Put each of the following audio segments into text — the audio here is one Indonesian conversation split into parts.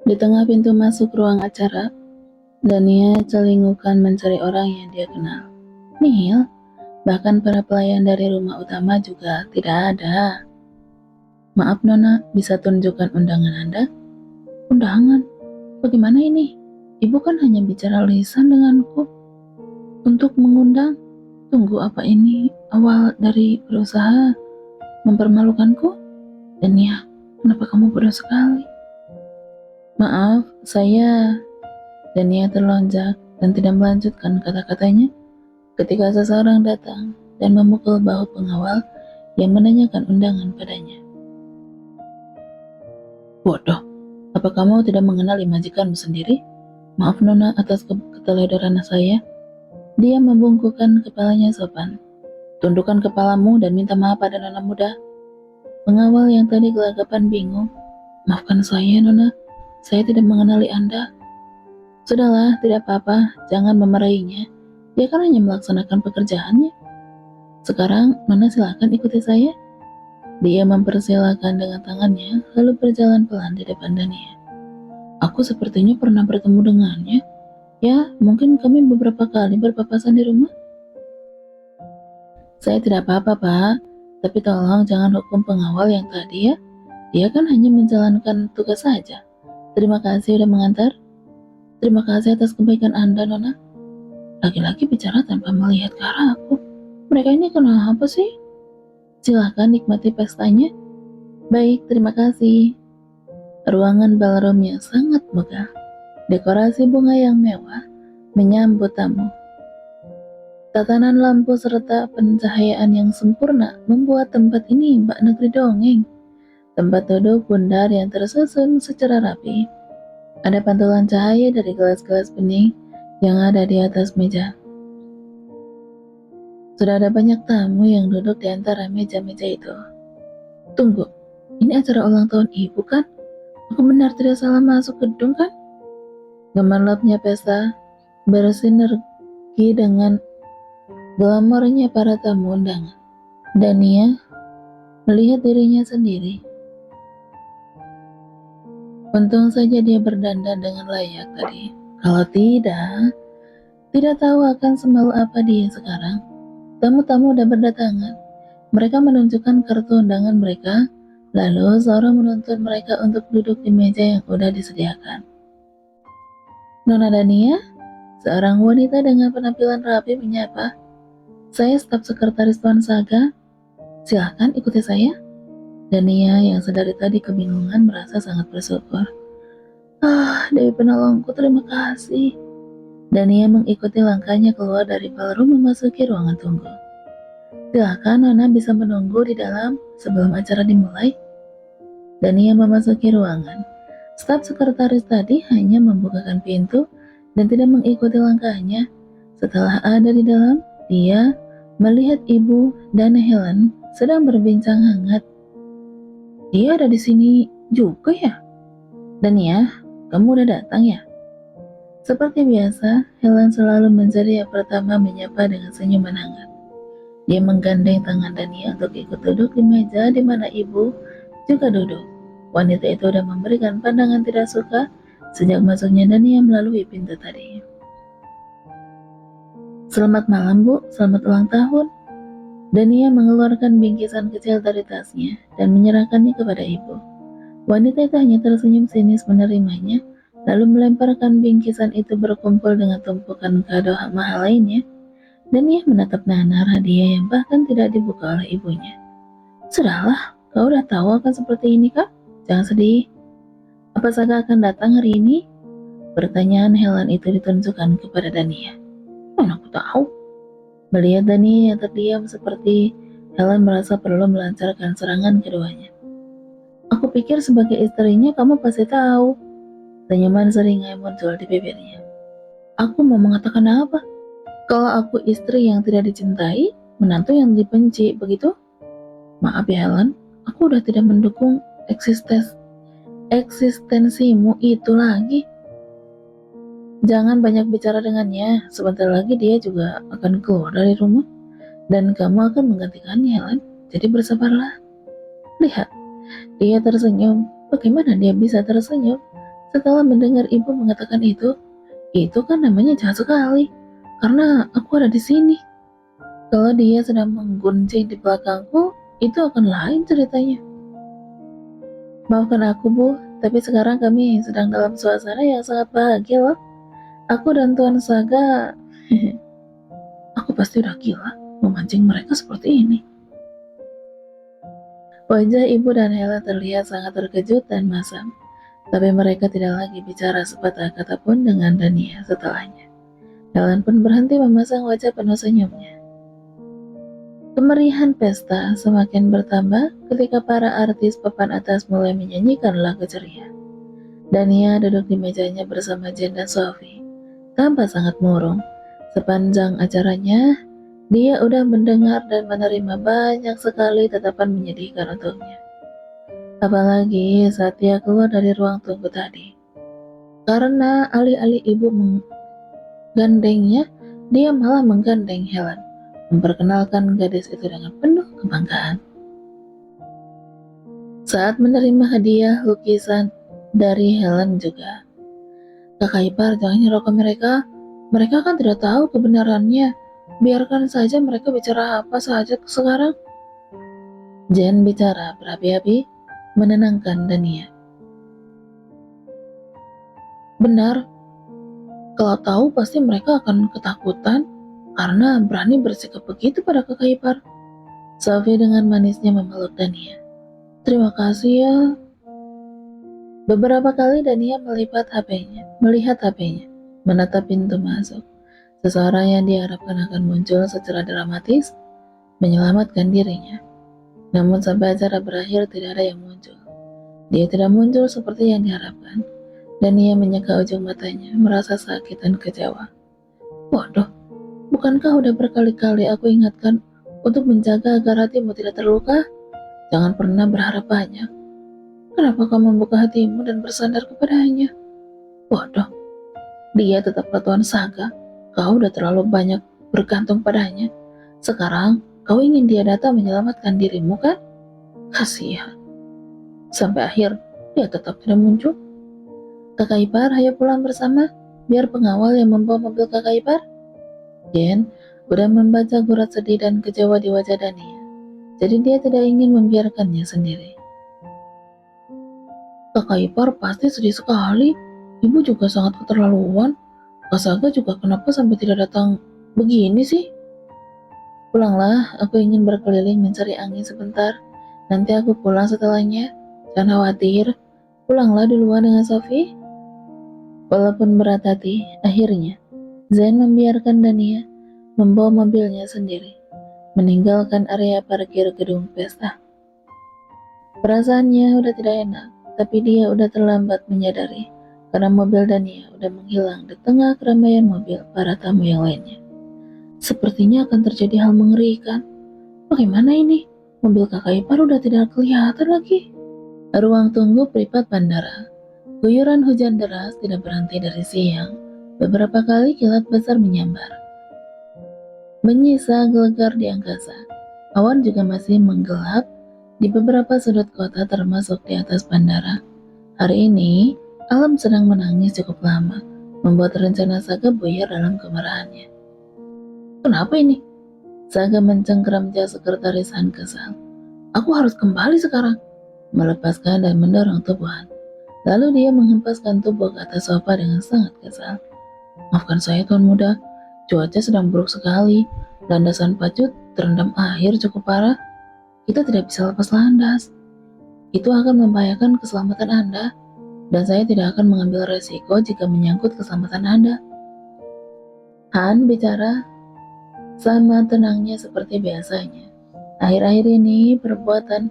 Di tengah pintu masuk ruang acara, Dania celingukan mencari orang yang dia kenal. Nihil, bahkan para pelayan dari rumah utama juga tidak ada. Maaf Nona, bisa tunjukkan undangan Anda? Undangan? Bagaimana ini? Ibu kan hanya bicara lisan denganku. Untuk mengundang? Tunggu, apa ini awal dari berusaha mempermalukanku? Dania, kenapa kamu bodoh sekali? Maaf, saya. Dania terlonjak dan tidak melanjutkan kata-katanya ketika seseorang datang dan memukul bahu pengawal yang menanyakan undangan padanya. Bodoh, apa kamu tidak mengenali majikanmu sendiri? Maaf Nona atas keteledoran saya. Dia membungkukkan kepalanya sopan. Tundukkan kepalamu dan minta maaf pada Nona muda. Pengawal yang tadi gelagapan bingung. Maafkan saya Nona, saya tidak mengenali Anda. Sudahlah, tidak apa-apa, jangan memarahinya. Dia kan hanya melaksanakan pekerjaannya. Sekarang, Nona silakan ikuti saya. Dia mempersilahkan dengan tangannya, lalu berjalan pelan di depan Dania. Aku sepertinya pernah bertemu dengannya. Ya, mungkin kami beberapa kali berpapasan di rumah. Saya tidak apa-apa, Pak. Tapi tolong jangan hukum pengawal yang tadi ya. Dia kan hanya menjalankan tugas saja. Terima kasih sudah mengantar. Terima kasih atas kebaikan Anda, Nona. Laki-laki bicara tanpa melihat ke arah aku. Mereka ini kenapa sih? Silahkan nikmati pestanya. Baik, terima kasih. Ruangan ballroomnya sangat megah. Dekorasi bunga yang mewah menyambut tamu. Tatanan lampu serta pencahayaan yang sempurna membuat tempat ini bak negeri dongeng. Tempat duduk bundar yang tersusun secara rapi. Ada pantulan cahaya dari gelas-gelas bening yang ada di atas meja. Sudah ada banyak tamu yang duduk di antara meja-meja itu. Tunggu, ini acara ulang tahun ibu kan? Aku benar tidak salah masuk gedung kan? Gemerlapnya pesta bersinergi dengan glamornya para tamu undangan. Dania melihat dirinya sendiri. Untung saja dia berdandan dengan layak tadi. Kalau tidak tahu akan semalu apa dia sekarang. Tamu-tamu udah berdatangan. Mereka menunjukkan kartu undangan mereka, lalu seorang menuntut mereka untuk duduk di meja yang udah disediakan. Nona Dania, seorang wanita dengan penampilan rapi menyapa. Saya staf sekretaris Tuan Saga. Silahkan ikuti saya. Dania yang sedari tadi kebingungan merasa sangat bersyukur. Dewi penolongku, terima kasih. Dania mengikuti langkahnya keluar dari ballroom memasuki ruangan tunggu. Silahkan Nona bisa menunggu di dalam sebelum acara dimulai. Dania memasuki ruangan. Staf sekretaris tadi hanya membukakan pintu dan tidak mengikuti langkahnya. Setelah ada di dalam, dia melihat ibu dan Helen sedang berbincang hangat. Dia ada di sini juga ya? Dania, kamu udah datang ya? Seperti biasa, Helen selalu menjadi yang pertama menyapa dengan senyuman hangat. Dia menggandeng tangan Dania untuk ikut duduk di meja di mana ibu juga duduk. Wanita itu sudah memberikan pandangan tidak suka sejak masuknya Dania melalui pintu tadi. Selamat malam Bu, selamat ulang tahun. Dania mengeluarkan bingkisan kecil dari tasnya dan menyerahkannya kepada ibu. Wanita itu hanya tersenyum sinis menerimanya, lalu melemparkan bingkisan itu berkumpul dengan tumpukan kado mahal lainnya. Dania menatap nanar hadiah yang bahkan tidak dibuka oleh ibunya. Sudahlah, kau udah tahu akan seperti ini kak? Jangan sedih. Apa Saga akan datang hari ini? Pertanyaan Helen itu ditunjukkan kepada Dania. Mana aku tahu? Melihat Dania yang terdiam seperti Helen merasa perlu melancarkan serangan keduanya. Aku pikir sebagai istrinya kamu pasti tahu. Senyuman seringai muncul di bibirnya. Aku mau mengatakan apa? Kalau aku istri yang tidak dicintai, menantu yang dibenci, begitu? Maaf ya Helen, aku udah tidak mendukung eksistensimu itu lagi. Jangan banyak bicara dengannya, sebentar lagi dia juga akan keluar dari rumah. Dan kamu akan menggantikannya Helen, jadi bersabarlah. Lihat, dia tersenyum. Bagaimana dia bisa tersenyum? Setelah mendengar ibu mengatakan itu kan namanya jahat sekali, karena aku ada di sini. Kalau dia sedang menggunjing di belakangku, itu akan lain ceritanya. Maafkan aku, Bu, tapi sekarang kami sedang dalam suasana yang sangat bahagia loh. Aku dan Tuan Saga, aku pasti udah gila memancing mereka seperti ini. Wajah ibu dan Helen terlihat sangat terkejut dan masam, tapi mereka tidak lagi bicara sepatah kata pun dengan Dania setelahnya. Helen pun berhenti memasang wajah penuh senyumnya. Kemerihan pesta semakin bertambah ketika para artis papan atas mulai menyanyikan lagu ceria. Dania duduk di mejanya bersama Jen dan Sophie, tampak sangat murung. Sepanjang acaranya, dia udah mendengar dan menerima banyak sekali tatapan menyedihkan untuknya. Apalagi saat dia keluar dari ruang tunggu tadi. Karena alih-alih ibu menggandengnya, dia malah menggandeng Helen, memperkenalkan gadis itu dengan penuh kebanggaan. Saat menerima hadiah lukisan dari Helen juga, Kakak ipar jangan nyerok ke mereka. Mereka kan tidak tahu kebenarannya. Biarkan saja mereka bicara apa saja sekarang. Jen bicara berapi-api, menenangkan Dania. Benar, kalau tahu pasti mereka akan ketakutan karena berani bersikap begitu pada kakak ipar. Sophie dengan manisnya memeluk Dania. Terima kasih ya. Beberapa kali Dania melihat HP-nya, menatap pintu masuk. Seseorang yang diharapkan akan muncul secara dramatis, menyelamatkan dirinya. Namun sampai acara berakhir tidak ada yang muncul. Dia tidak muncul seperti yang diharapkan, dan ia menyeka ujung matanya, merasa sakit dan kecewa. Waduh, bukankah udah berkali-kali aku ingatkan untuk menjaga agar hatimu tidak terluka? Jangan pernah berharap banyak. Kenapa kau membuka hatimu dan bersandar kepadanya? Waduh, dia tetaplah Tuan Saga. Kau udah terlalu banyak bergantung padanya. Sekarang kau ingin dia datang menyelamatkan dirimu kan? Kasihan. Sampai akhir dia tetap tidak muncul. Kakak ipar, ayo pulang bersama, biar pengawal yang membawa mobil kakak ipar. Jen udah membaca gurat sedih dan kecewa di wajah Dania, jadi dia tidak ingin membiarkannya sendiri. Kakak ipar pasti sedih sekali. Ibu juga sangat keterlaluan. Kak Saga juga kenapa sampai tidak datang begini sih? Pulanglah, aku ingin berkeliling mencari angin sebentar. Nanti aku pulang setelahnya. Jangan khawatir. Pulanglah duluan dengan Sophie. Walaupun berat hati, akhirnya Zain membiarkan Dania membawa mobilnya sendiri, meninggalkan area parkir gedung pesta. Perasaannya udah tidak enak, tapi dia udah terlambat menyadari karena mobil Dania udah menghilang di tengah keramaian mobil para tamu yang lainnya. Sepertinya akan terjadi hal mengerikan. Bagaimana ini? Mobil kakak ipar udah tidak kelihatan lagi. Ruang tunggu privat bandara. Guyuran hujan deras tidak berhenti dari siang. Beberapa kali kilat besar menyambar, menyisa gelegar di angkasa. Awan juga masih menggelap di beberapa sudut kota termasuk di atas bandara. Hari ini, alam sedang menangis cukup lama, membuat rencana Saga buyar dalam kemarahannya. Kenapa ini? Saga mencengkeram jas sekretaris Han kesal. Aku harus kembali sekarang. Melepaskan dan mendorong tubuh Han. Lalu dia menghempaskan tubuh ke atas sofa dengan sangat kesal. Maafkan saya Tuan Muda, cuaca sedang buruk sekali. Landasan pacu terendam air cukup parah. Kita tidak bisa lepas landas. Itu akan membahayakan keselamatan Anda, dan saya tidak akan mengambil resiko jika menyangkut keselamatan Anda. Han bicara sama tenangnya seperti biasanya. Akhir-akhir ini perbuatan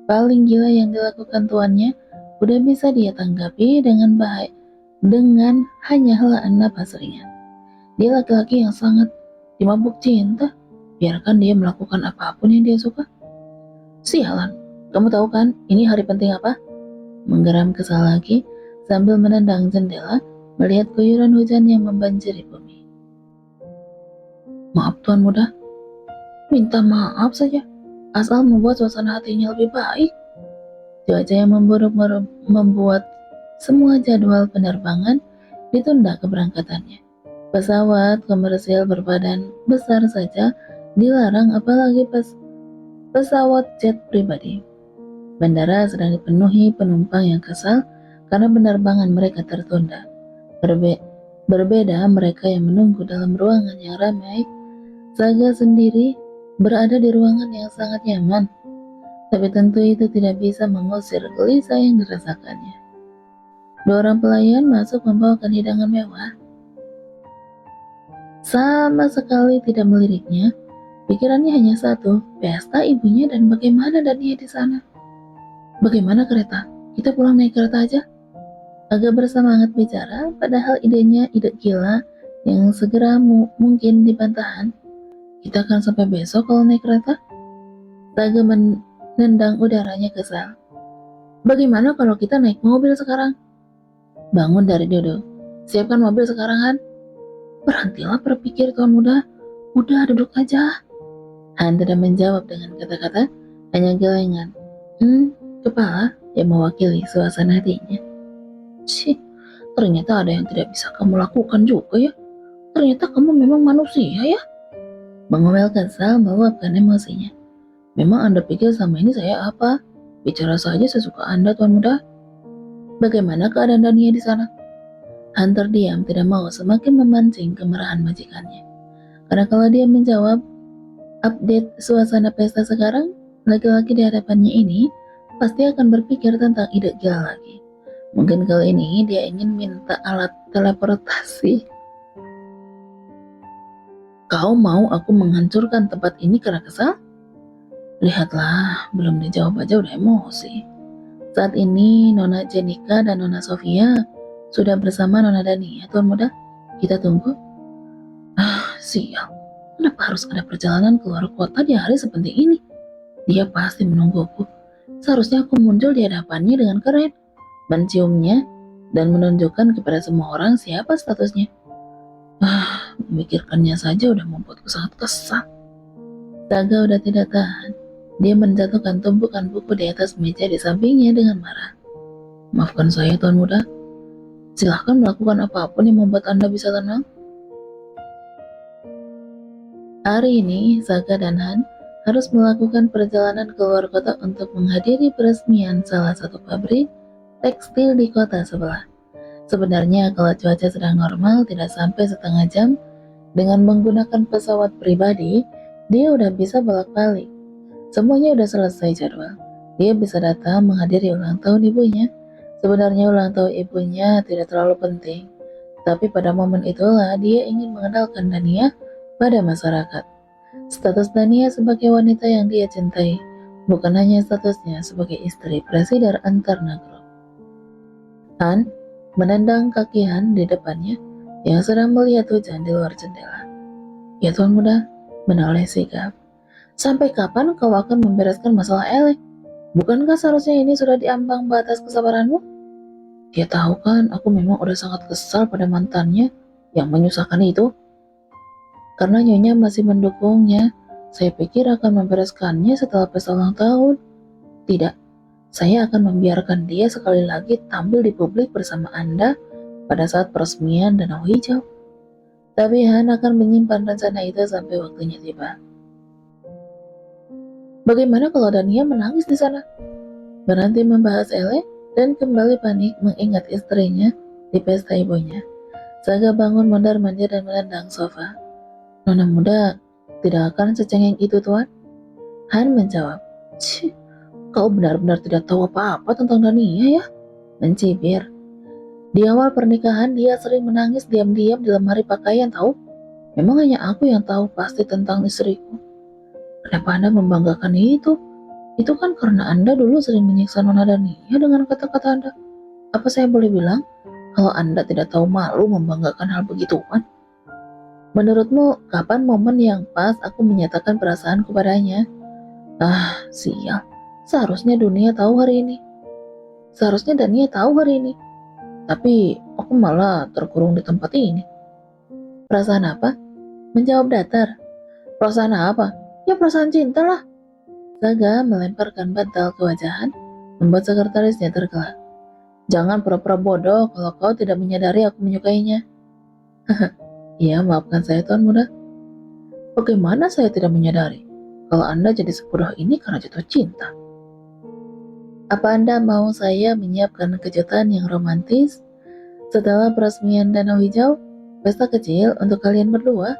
paling gila yang dilakukan tuannya udah bisa dia tanggapi dengan baik, dengan hanya helaan napas ringan. Dia laki-laki yang sangat dimabuk cinta. Biarkan dia melakukan apapun yang dia suka. Sialan, kamu tahu kan ini hari penting apa? Menggeram kesal lagi sambil menendang jendela melihat guyuran hujan yang membanjiri bumi. Maaf Tuan Muda, minta maaf saja, asal membuat suasana hatinya lebih baik. Cuaca yang memburuk membuat semua jadwal penerbangan ditunda keberangkatannya. Pesawat komersial berbadan besar saja dilarang, apalagi pesawat jet pribadi. Bandara sedang dipenuhi penumpang yang kesal karena penerbangan mereka tertunda. Berbeda mereka yang menunggu dalam ruangan yang ramai. Saga sendiri berada di ruangan yang sangat nyaman, tapi tentu itu tidak bisa mengusir gelisah yang dirasakannya. Dua orang pelayan masuk membawakan hidangan mewah. Sama sekali tidak meliriknya, pikirannya hanya satu, pesta ibunya dan bagaimana Dania di sana. Bagaimana kereta? Kita pulang naik kereta aja? Agak bersemangat bicara, padahal idenya ide gila yang segera mungkin dibantahan. Kita akan sampai besok kalau naik kereta? Saga menendang udaranya kesal. Bagaimana kalau kita naik mobil sekarang? Bangun dari duduk. Siapkan mobil sekarang, Han. Berhentilah berpikir, tuan muda. Udah duduk aja. Han tidak menjawab dengan kata-kata, hanya gelengan. Kepala yang mewakili suasana hatinya. Cih, ternyata ada yang tidak bisa kamu lakukan juga ya. Ternyata kamu memang manusia ya. Mengomel kesal meluapkan emosinya. Memang Anda pikir sama ini saya apa? Bicara saja sesuka Anda, tuan muda. Bagaimana keadaan Dania di sana? Han terdiam, tidak mau semakin memancing kemarahan majikannya. Karena kalau dia menjawab update suasana pesta sekarang, laki-laki di hadapannya ini pasti akan berpikir tentang ide gila lagi. Mungkin kali ini dia ingin minta alat teleportasi. Kau mau aku menghancurkan tempat ini karena kesal? Lihatlah, belum dijawab aja udah emosi. Saat ini Nona Jenika dan Nona Sofia sudah bersama Nona Dania, tuan muda. Kita tunggu. Sial. Kenapa harus ada perjalanan keluar kota di hari seperti ini? Dia pasti menungguku. Seharusnya aku muncul di hadapannya dengan keren, menciumnya, dan menunjukkan kepada semua orang siapa statusnya. Memikirkannya saja udah membuatku sangat kesal. Saga udah tidak tahan. Dia menjatuhkan tumpukan buku di atas meja di sampingnya dengan marah. Maafkan saya, tuan muda. Silahkan melakukan apapun yang membuat Anda bisa tenang. Hari ini, Saga dan Han harus melakukan perjalanan keluar kota untuk menghadiri peresmian salah satu pabrik tekstil di kota sebelah. Sebenarnya kalau cuaca sedang normal tidak sampai setengah jam, dengan menggunakan pesawat pribadi, dia udah bisa bolak-balik. Semuanya udah selesai jadwal. Dia bisa datang menghadiri ulang tahun ibunya. Sebenarnya ulang tahun ibunya tidak terlalu penting, tapi pada momen itulah dia ingin mengenalkan Dania pada masyarakat. Status Dania sebagai wanita yang dia cintai, bukan hanya statusnya sebagai istri presiden antar negara. Han menendang kaki Han di depannya yang sedang melihat hujan di luar jendela. Ya tuan muda, menoleh sigap. Sampai kapan kau akan membereskan masalah Elek? Bukankah seharusnya ini sudah diambang batas kesabaranmu? Dia tahu kan aku memang udah sangat kesal pada mantannya yang menyusahkan itu. Karena Nyonya masih mendukungnya, saya pikir akan membereskannya setelah pesta ulang tahun. Tidak, saya akan membiarkan dia sekali lagi tampil di publik bersama Anda pada saat peresmian Danau Hijau. Tapi Han akan menyimpan rencana itu sampai waktunya tiba. Bagaimana kalau Dania menangis di sana? Berhenti membahas Ele dan kembali panik mengingat istrinya di pesta ibunya. Saga bangun mondar-mandir dan menendang sofa. Nona muda, tidak akan secengeng itu tuan. Han menjawab, kau benar-benar tidak tahu apa-apa tentang Dania ya? Mencibir. Di awal pernikahan dia sering menangis diam-diam di lemari pakaian tahu. Memang hanya aku yang tahu pasti tentang istriku. Kenapa Anda membanggakan itu? Itu kan karena Anda dulu sering menyiksa Nona Dania dengan kata-kata Anda. Apa saya boleh bilang kalau Anda tidak tahu malu membanggakan hal begituan? Menurutmu, kapan momen yang pas aku menyatakan perasaan kepadanya? Sial. Seharusnya dunia tahu hari ini. Seharusnya Dania tahu hari ini. Tapi aku malah terkurung di tempat ini. Perasaan apa? Menjawab datar. Perasaan apa? Ya perasaan cinta lah. Saga melemparkan bantal ke wajahan, membuat sekretarisnya tergelak. Jangan pura-pura bodoh kalau kau tidak menyadari aku menyukainya. Iya, maafkan saya Tuan Muda. Bagaimana saya tidak menyadari kalau Anda jadi sebodoh ini karena jatuh cinta? Apa Anda mau saya menyiapkan kejutan yang romantis setelah peresmian Danau Hijau? Pesta kecil untuk kalian berdua?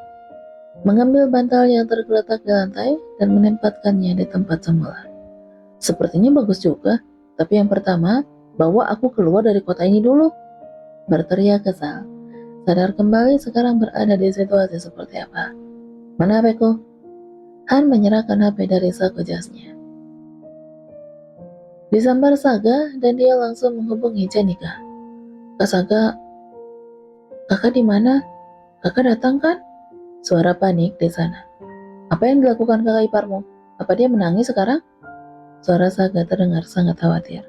Mengambil bantal yang tergeletak di lantai dan menempatkannya di tempat semula. Sepertinya bagus juga, tapi yang pertama, bawa aku keluar dari kota ini dulu. Berteriak kesal. Sadar kembali sekarang berada di situasi seperti apa. Mana HP-ku? Han menyerahkan HP dari saku jasnya. Disambar Saga dan dia langsung menghubungi Jenika. Kak Saga, kakak di mana? Kakak datang kan? Suara panik di sana. Apa yang dilakukan kakak iparmu? Apa dia menangis sekarang? Suara Saga terdengar sangat khawatir.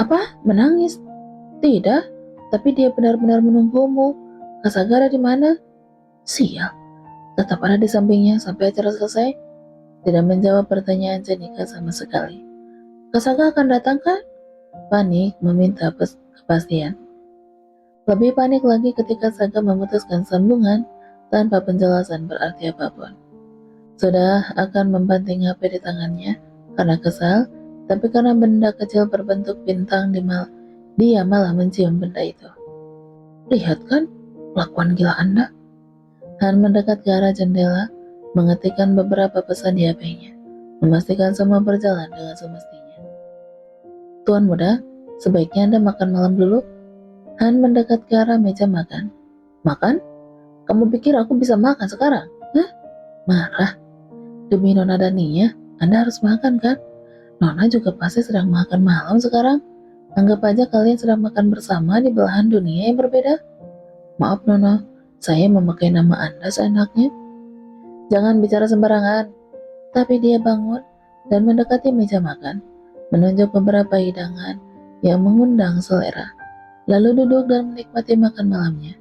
Apa? Menangis? Tidak, tapi dia benar-benar menunggumu. Kak Saga ada di mana? Sial, tetap ada di sampingnya sampai acara selesai. Tidak menjawab pertanyaan Jenika sama sekali. Kak Saga akan datang kan? Panik meminta kepastian. Lebih panik lagi ketika Saga memutuskan sambungan tanpa penjelasan berarti apapun. Sudah akan membanting HP di tangannya karena kesal, tapi karena benda kecil berbentuk bintang dia malah mencium benda itu. Lihat kan, kelakuan gila Anda. Han mendekat ke arah jendela, mengetikkan beberapa pesan di HP-nya, memastikan semua berjalan dengan semestinya. Tuan Muda, sebaiknya Anda makan malam dulu. Han mendekat ke arah meja makan. Makan? Kamu pikir aku bisa makan sekarang? Hah? Marah. Demi Nona dan Nia, Anda harus makan kan? Nona juga pasti sedang makan malam sekarang. Anggap aja kalian sedang makan bersama di belahan dunia yang berbeda. Maaf Nona, saya memakai nama Anda seenaknya. Jangan bicara sembarangan. Tapi dia bangun dan mendekati meja makan, menunjuk beberapa hidangan yang mengundang selera. Lalu duduk dan menikmati makan malamnya.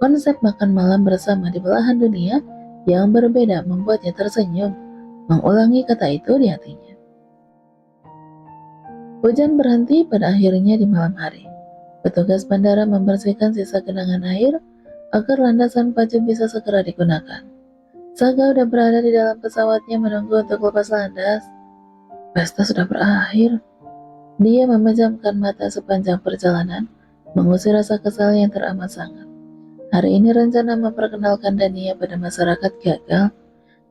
Konsep makan malam bersama di belahan dunia yang berbeda membuatnya tersenyum, mengulangi kata itu di hatinya. Hujan berhenti pada akhirnya di malam hari. Petugas bandara membersihkan sisa genangan air agar landasan pacu bisa segera digunakan. Saga udah berada di dalam pesawatnya menunggu untuk lepas landas. Pesta sudah berakhir. Dia memejamkan mata sepanjang perjalanan, mengusir rasa kesal yang teramat sangat. Hari ini rencana memperkenalkan Dania pada masyarakat gagal,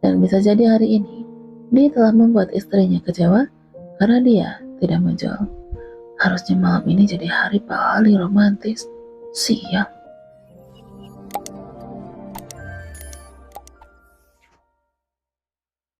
dan bisa jadi hari ini dia telah membuat istrinya kecewa karena dia tidak muncul. Harusnya malam ini jadi hari paling romantis. Sial.